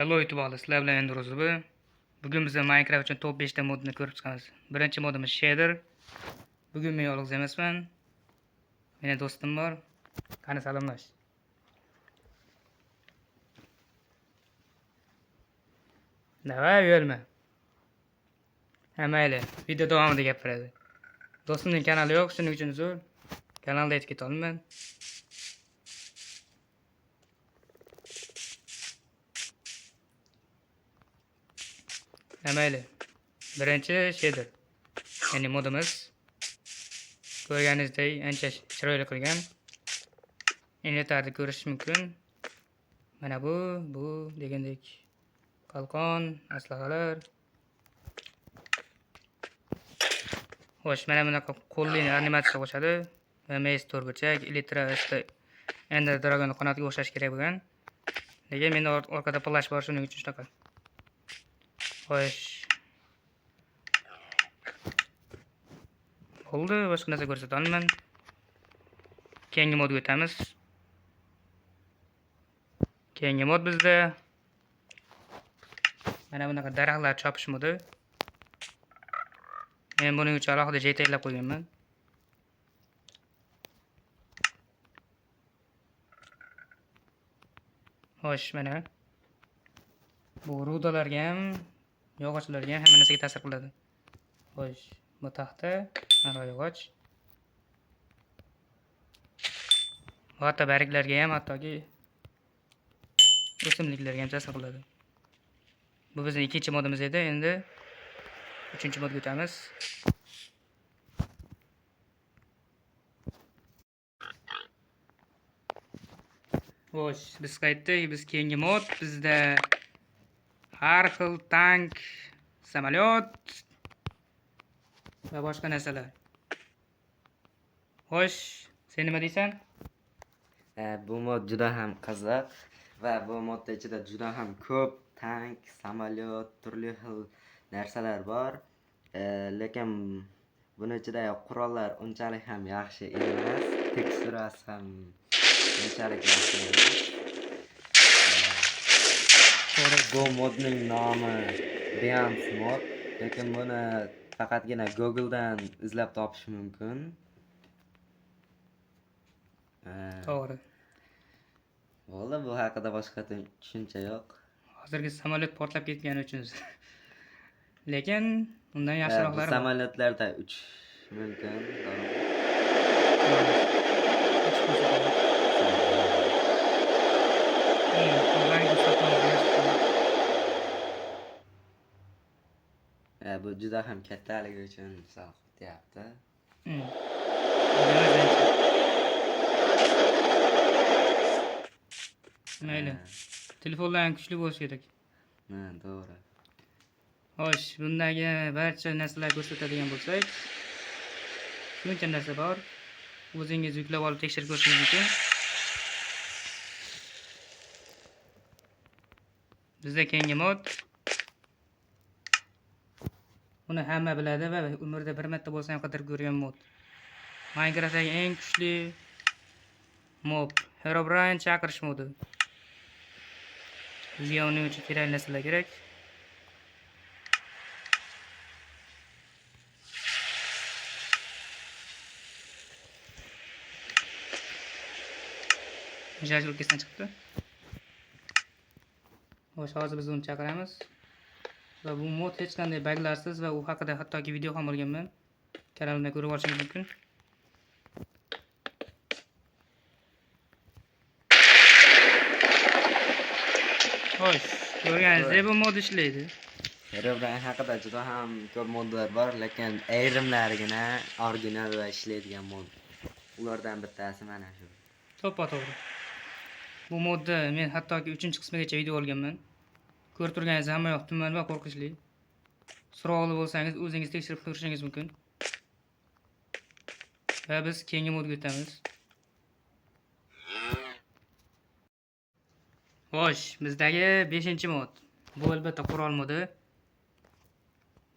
Hello YouTube ahli, sizlar bilan endi Ro'zi bu. Bugun biz Minecraft uchun top 5 ta modni ko'rib chiqamiz. Birinchi modimiz shader. Bugun men yolg'iz emasman. Meni do'stim bor. Qani salomlash. Davay yo'lma. Ha mayli, video davomida gapiradi. Do'stimning kanali yo'q, shuning uchun uzr. Kanalda aytib keta olmayman. Ha mayli. Birinchi shader. Ya'ni modimiz ko'rganingizdek ancha chiroyli qilgan. Inventarda ko'rish mumkin. Mana bu degandek qalqon, aslagalar. Xo'sh, mana bunaqa qo'lli animatsiya qo'shadi. Va maze to'rtburchak, Elytra Ender Dragon qanotiga o'xshash kerak bo'lgan. Lekin menda orqada plash bor, shuning uchun shunaqa. Xo'sh. Bo'ldi, boshqa narsa ko'rsata olmayman. Keyingi modga o'tamiz. Keyingi mod bizda mana bunaqa daraxtlar chopish modi. Men buning uchun alohida joy tayyorlab qo'yganman. Xo'sh, mana bu rudalarga ham, yog'ochlarga ham hamma narsaga ta'sir qiladi. Xo'sh, bu taxta, mana yog'och. Hatto barglarga ham, hattoki o'simliklarga ham ta'sir qiladi. Bu bizning ikkinchi modimiz edi. Endi uchinchi modga o'tamiz. Xo'sh, biz qaytdik. Biz keyingi mod bizda har xil tank, samolyot va boshqa narsalar. Xo'sh, sen nima deysan? Bu mod juda ham qiziq va bu modda ichida juda ham ko'p tank, samolyot, turli xil narsalar bor. Lekin buni ichida qurollar unchalik ham yaxshi emas, teksturasi ham unchalik yaxshi emas. Bu modning nomi Beyond mod, lekin buni faqatgina Google'dan izlab topish mumkin. To'g'ri. Bo'ldi, bu haqida boshqa tushuncha yo'q. Hozirgi samolyot portlab ketgani uchun. Lekin undan yaxshiroqlari bor. Samolyotlarda uchish mumkin. Bu juda ham kattaligi uchun zavq kutyapti. Mayli. Telefonlar kuchli bo'lishi kerak. To'g'ri. Xo'sh, bundagi barcha narsalarni ko'rsatadigan bo'lsak, shuncha narsa bor. O'zingiz yuklab olib tekshirib ko'rishingiz mumkin. Bizda keyingi mod. Buni hamma biladi va umrda bir marta bo'lsa ham qidirib ko'rgan mod. Minecraftdagi eng kuchli mob, Herobrine chaqirish modi. Bizga uning uchun kerakli narsalar kerak. Jajl kesdan chiqdi. Xo'sh, hozir biz uni chaqiramiz. Va bu mod hech qanday baglarsiz va u haqida hattoki video ham olganman. Kanalimda ko'rib olishingiz mumkin. Xo'sh, ko'rganingizdek bu mod ishlaydi. Herobrine haqida juda ham ko'p modlar bor, lekin ayrimlarigina original va ishlaydigan mod. Ulardan bittasi mana shu. To'g'ri. Bu modda men hattoki 3-qismigacha video olganman. Ko'rib turganingiz hamma yoq tuman va qo'rqinchli. So'rovli bo'lsangiz o'zingiz tekshirib ko'rishingiz mumkin. Va biz keyingi modga o'tamiz. Xo'sh, bizdagi 5-mod. Bu albatta qurol modi.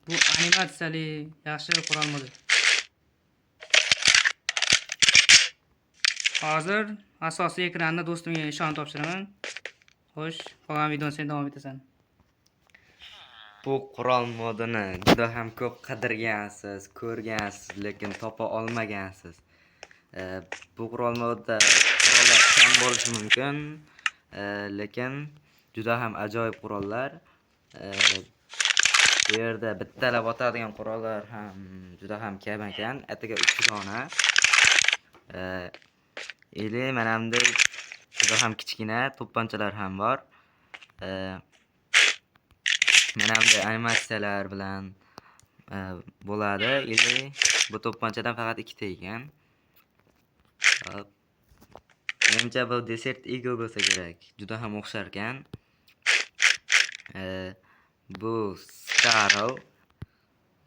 Bu animatsiyali yaxshi qurol modi. Hozir asosiy ekranni do'stimga ishonib topshiraman. Xo'sh, qolgan videoni sen davom etasan. Bu qurol modini juda ham ko'p qidirgansiz, ko'rgansiz, lekin topa olmagansiz. Bu qurol modida qurollar kam bo'lishi mumkin, lekin juda ham ajoyib qurollar. Bu yerda bittalab otadigan qurollar ham juda ham kam ekan, atiga 3 dona. Ili mana bunday juda ham kichkina to'pponchalar ham bor. Mana bunday animatsiyalar bilan bo'ladi. Ili bu to'pponchadan faqat 2 ta ekan. Hop. Menimcha bu Desert Eagle bo'lsa kerak. Juda ham o'xshar ekan. Bu Scarl.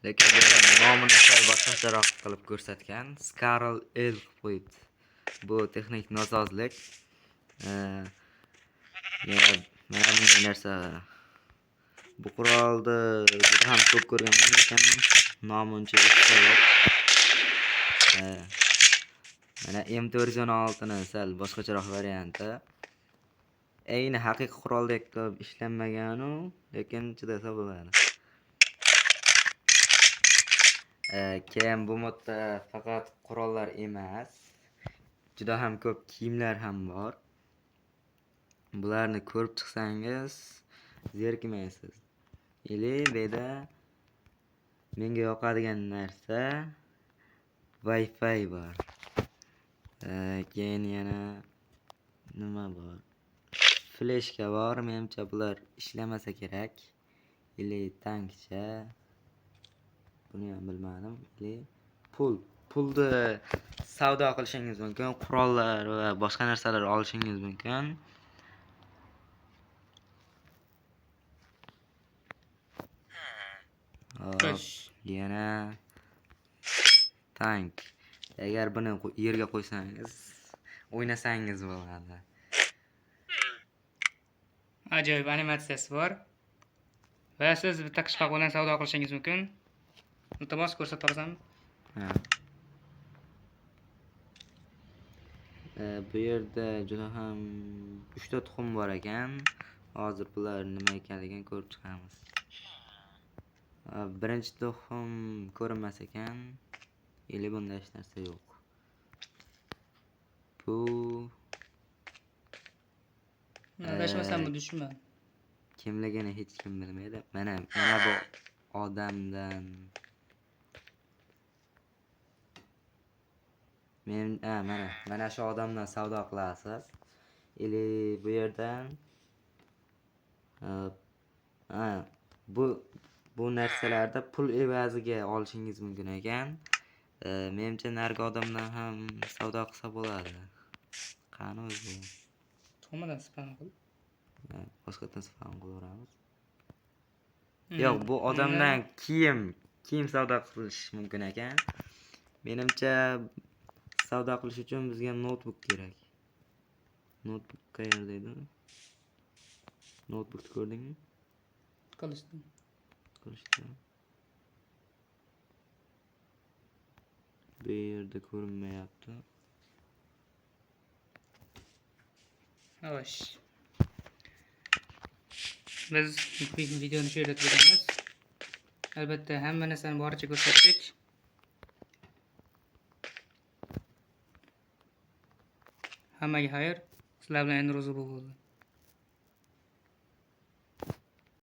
Lekin bu nomini sal boshqacharoq qilib ko'rsatgan. Scarl L qo'yibdi. Bu texnik nosozlik. Yana mana bunday narsa. Bu qurolni juda ham ko'p ko'rganman, lekin nomi uncha yo'q. Mana M416 ni sal boshqacharoq varianti. Ayni haqiqiy quroldek qilib ishlanmagan u, lekin chidasa bo'ladi. Keyin bu modda faqat qurollar emas, juda ham ko'p kiyimlar ham bor. Bularni ko'rib chiqsangiz zerikmaysiz. Ili bu yerda menga yoqadigan narsa Wi-Fi bor. Keyin yana nima bor? Fleshka bor. Menimcha bular ishlamasa kerak. Ili tankcha. Buni ham bilmadim. Ili pulni savdo qilishingiz mumkin, qurollar va boshqa narsalar olishingiz mumkin. Xo'sh, Yana tank. Agar buni yerga qo'ysangiz, o'ynasangiz bo'ladi. ajoyib animatsiyasi bor. Va siz bitta qishloq bilan savdo qilishingiz mumkin. Iltimos ko'rsatib olasanmi? Bu yerda juda ham 3 ta tuxum bor ekan. Hozir bular nima ekanligini ko'rib chiqamiz. Birinchi tuxum ko'rinmas ekan. Ili bunda hech narsa yo'q. Bu Adashmasam bu dushman. kimligini hech kim bilmaydi. Mana bu odamdan mana shu odamdan savdo qilasiz. Ili bu yerdan bu narsalarda pul evaziga olishingiz mumkin ekan. Menimcha nargi odamdan ham savdo qilsa bo'ladi. Qani o'zi? Tuxumidan spam qil. Boshqatdan spam qilaveramiz. Yo'q, bu odamdan kiyim savdo qilish mumkin ekan. Menimcha savdo qilish uchun bizga notebook kerak. Notebook qayerda edi? Notebook ko'rdingmi? Qilishdim. Bu yerda ko'rinmayapti. Xo'sh. Biz videoni shu yerda tugatamiz. Albatta hamma narsani boricha ko'rsatdik. Hammaga xayr. Sizlar bilan endi ro'za bo'ldi.